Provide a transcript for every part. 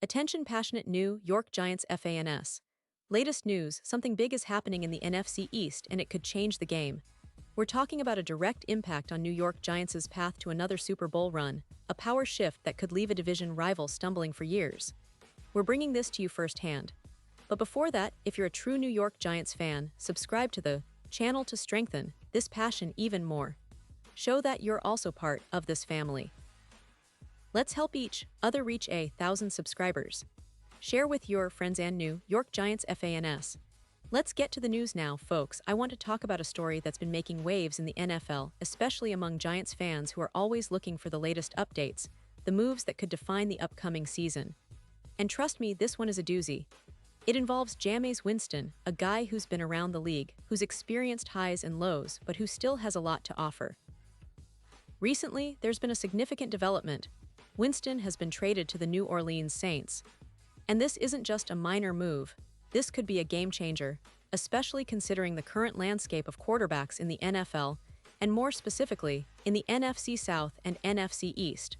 Attention passionate New York Giants fans. Latest news, something big is happening in the NFC East and it could change the game. We're talking about a direct impact on New York Giants' path to another Super Bowl run, a power shift that could leave a division rival stumbling for years. We're bringing this to you firsthand. But before that, if you're a true New York Giants fan, subscribe to the channel to strengthen this passion even more. Show that you're also part of this family. Let's help each other reach 1,000 subscribers. Share with your friends and New York Giants fans. Let's get to the news now, folks. I want to talk about a story that's been making waves in the NFL, especially among Giants fans who are always looking for the latest updates, the moves that could define the upcoming season. And trust me, this one is a doozy. It involves Jameis Winston, a guy who's been around the league, who's experienced highs and lows, but who still has a lot to offer. Recently, there's been a significant development. Winston has been traded to the New Orleans Saints. And this isn't just a minor move. This could be a game changer, especially considering the current landscape of quarterbacks in the NFL, and more specifically, in the NFC South and NFC East.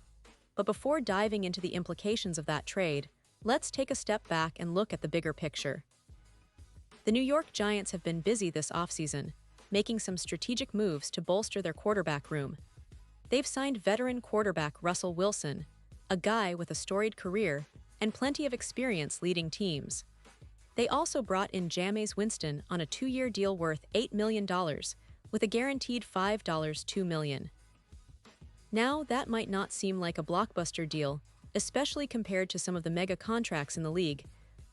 But before diving into the implications of that trade, let's take a step back and look at the bigger picture. The New York Giants have been busy this offseason, making some strategic moves to bolster their quarterback room. They've signed veteran quarterback Russell Wilson, a guy with a storied career and plenty of experience leading teams. They also brought in Jameis Winston on a 2-year deal worth $8 million, with a guaranteed $2 million. Now, that might not seem like a blockbuster deal, especially compared to some of the mega contracts in the league,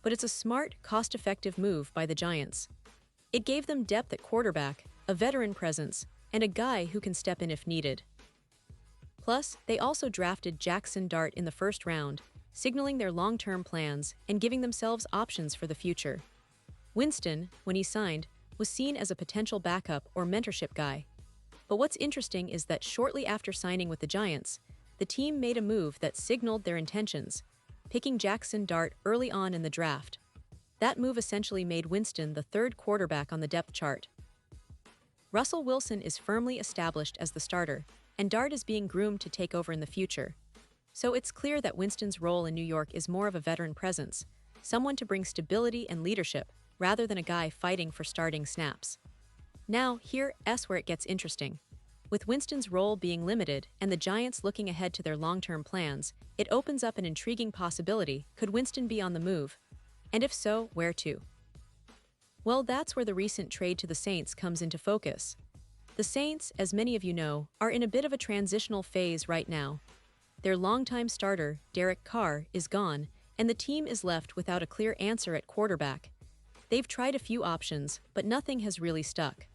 but it's a smart, cost-effective move by the Giants. It gave them depth at quarterback, a veteran presence, and a guy who can step in if needed. Plus, they also drafted Jackson Dart in the first round, signaling their long-term plans and giving themselves options for the future. Winston, when he signed, was seen as a potential backup or mentorship guy. But what's interesting is that shortly after signing with the Giants, the team made a move that signaled their intentions, picking Jackson Dart early on in the draft. That move essentially made Winston the third quarterback on the depth chart. Russell Wilson is firmly established as the starter, and Dart is being groomed to take over in the future. So it's clear that Winston's role in New York is more of a veteran presence, someone to bring stability and leadership, rather than a guy fighting for starting snaps. Now, here's where it gets interesting. With Winston's role being limited and the Giants looking ahead to their long-term plans, it opens up an intriguing possibility. Could Winston be on the move? And if so, where to? Well, that's where the recent trade to the Saints comes into focus. The Saints, as many of you know, are in a bit of a transitional phase right now. Their longtime starter, Derek Carr, is gone, and the team is left without a clear answer at quarterback. They've tried a few options, but nothing has really stuck.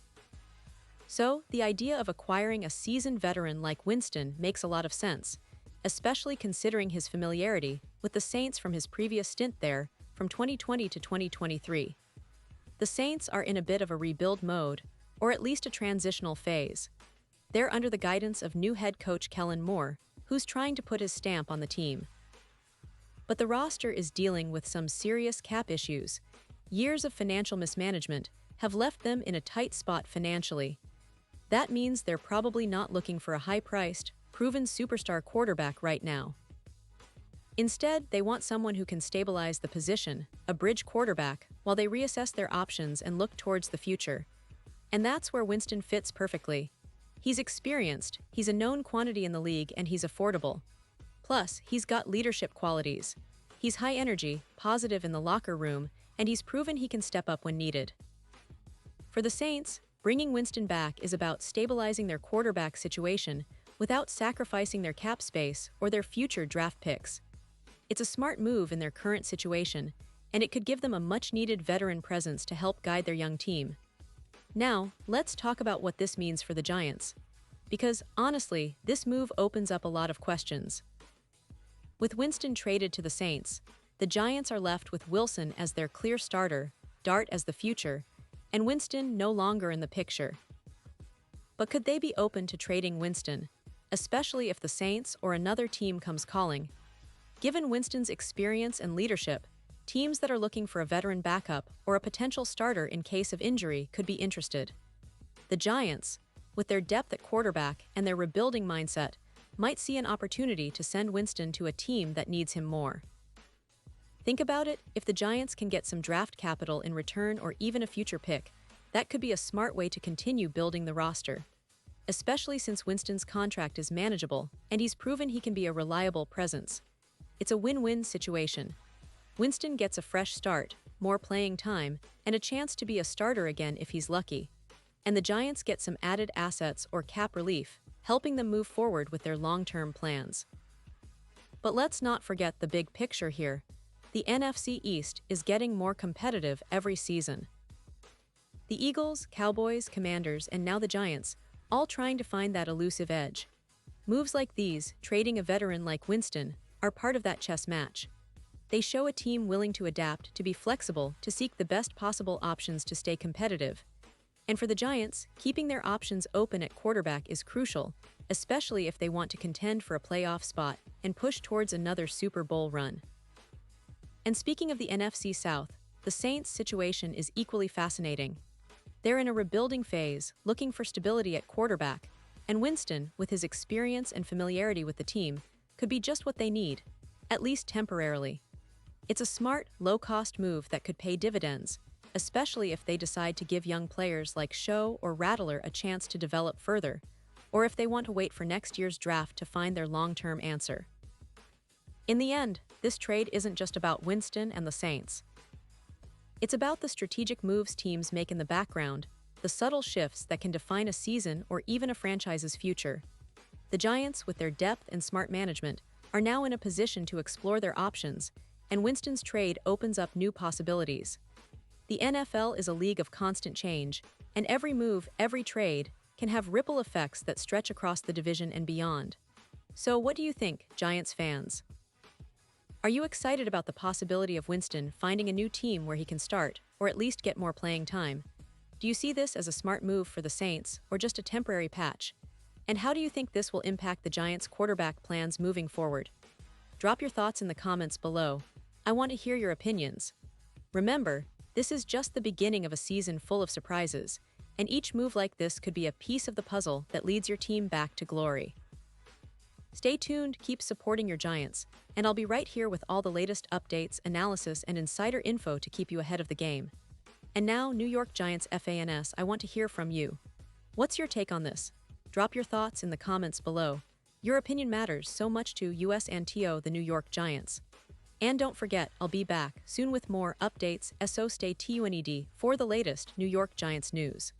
So, the idea of acquiring a seasoned veteran like Winston makes a lot of sense, especially considering his familiarity with the Saints from his previous stint there, from 2020 to 2023. The Saints are in a bit of a rebuild mode, or at least a transitional phase. They're under the guidance of new head coach Kellen Moore, who's trying to put his stamp on the team. But the roster is dealing with some serious cap issues. Years of financial mismanagement have left them in a tight spot financially. That means they're probably not looking for a high-priced, proven superstar quarterback right now. Instead, they want someone who can stabilize the position, a bridge quarterback, while they reassess their options and look towards the future. And that's where Winston fits perfectly. He's experienced, he's a known quantity in the league, and he's affordable. Plus, he's got leadership qualities. He's high energy, positive in the locker room, and he's proven he can step up when needed. For the Saints, bringing Winston back is about stabilizing their quarterback situation without sacrificing their cap space or their future draft picks. It's a smart move in their current situation, and it could give them a much-needed veteran presence to help guide their young team. Now, let's talk about what this means for the Giants. Because, honestly, this move opens up a lot of questions. With Winston traded to the Saints, the Giants are left with Wilson as their clear starter, Dart as the future, and Winston no longer in the picture. But could they be open to trading Winston, especially if the Saints or another team comes calling? Given Winston's experience and leadership, teams that are looking for a veteran backup or a potential starter in case of injury could be interested. The Giants, with their depth at quarterback and their rebuilding mindset, might see an opportunity to send Winston to a team that needs him more. Think about it, if the Giants can get some draft capital in return or even a future pick, that could be a smart way to continue building the roster. Especially since Winston's contract is manageable and he's proven he can be a reliable presence. It's a win-win situation. Winston gets a fresh start, more playing time, and a chance to be a starter again if he's lucky. And the Giants get some added assets or cap relief, helping them move forward with their long-term plans. But let's not forget the big picture here. The NFC East is getting more competitive every season. The Eagles, Cowboys, Commanders, and now the Giants, all trying to find that elusive edge. Moves like these, trading a veteran like Winston, are part of that chess match. They show a team willing to adapt, to be flexible, to seek the best possible options to stay competitive. And for the Giants, keeping their options open at quarterback is crucial, especially if they want to contend for a playoff spot and push towards another Super Bowl run. And speaking of the NFC South, the Saints' situation is equally fascinating. They're in a rebuilding phase, looking for stability at quarterback, and Winston, with his experience and familiarity with the team, could be just what they need, at least temporarily. It's a smart, low-cost move that could pay dividends, especially if they decide to give young players like Show or Rattler a chance to develop further, or if they want to wait for next year's draft to find their long-term answer. In the end, this trade isn't just about Winston and the Saints. It's about the strategic moves teams make in the background, the subtle shifts that can define a season or even a franchise's future. The Giants, with their depth and smart management, are now in a position to explore their options, and Winston's trade opens up new possibilities. The NFL is a league of constant change, and every move, every trade, can have ripple effects that stretch across the division and beyond. So what do you think, Giants fans? Are you excited about the possibility of Winston finding a new team where he can start, or at least get more playing time? Do you see this as a smart move for the Saints, or just a temporary patch? And how do you think this will impact the Giants' quarterback plans moving forward? Drop your thoughts in the comments below. I want to hear your opinions. Remember, this is just the beginning of a season full of surprises, and each move like this could be a piece of the puzzle that leads your team back to glory. Stay tuned, keep supporting your Giants, and I'll be right here with all the latest updates, analysis, and insider info to keep you ahead of the game. And now, New York Giants fans, I want to hear from you. What's your take on this? Drop your thoughts in the comments below. Your opinion matters so much to us and to the New York Giants. And don't forget, I'll be back soon with more updates, so stay tuned for the latest New York Giants news.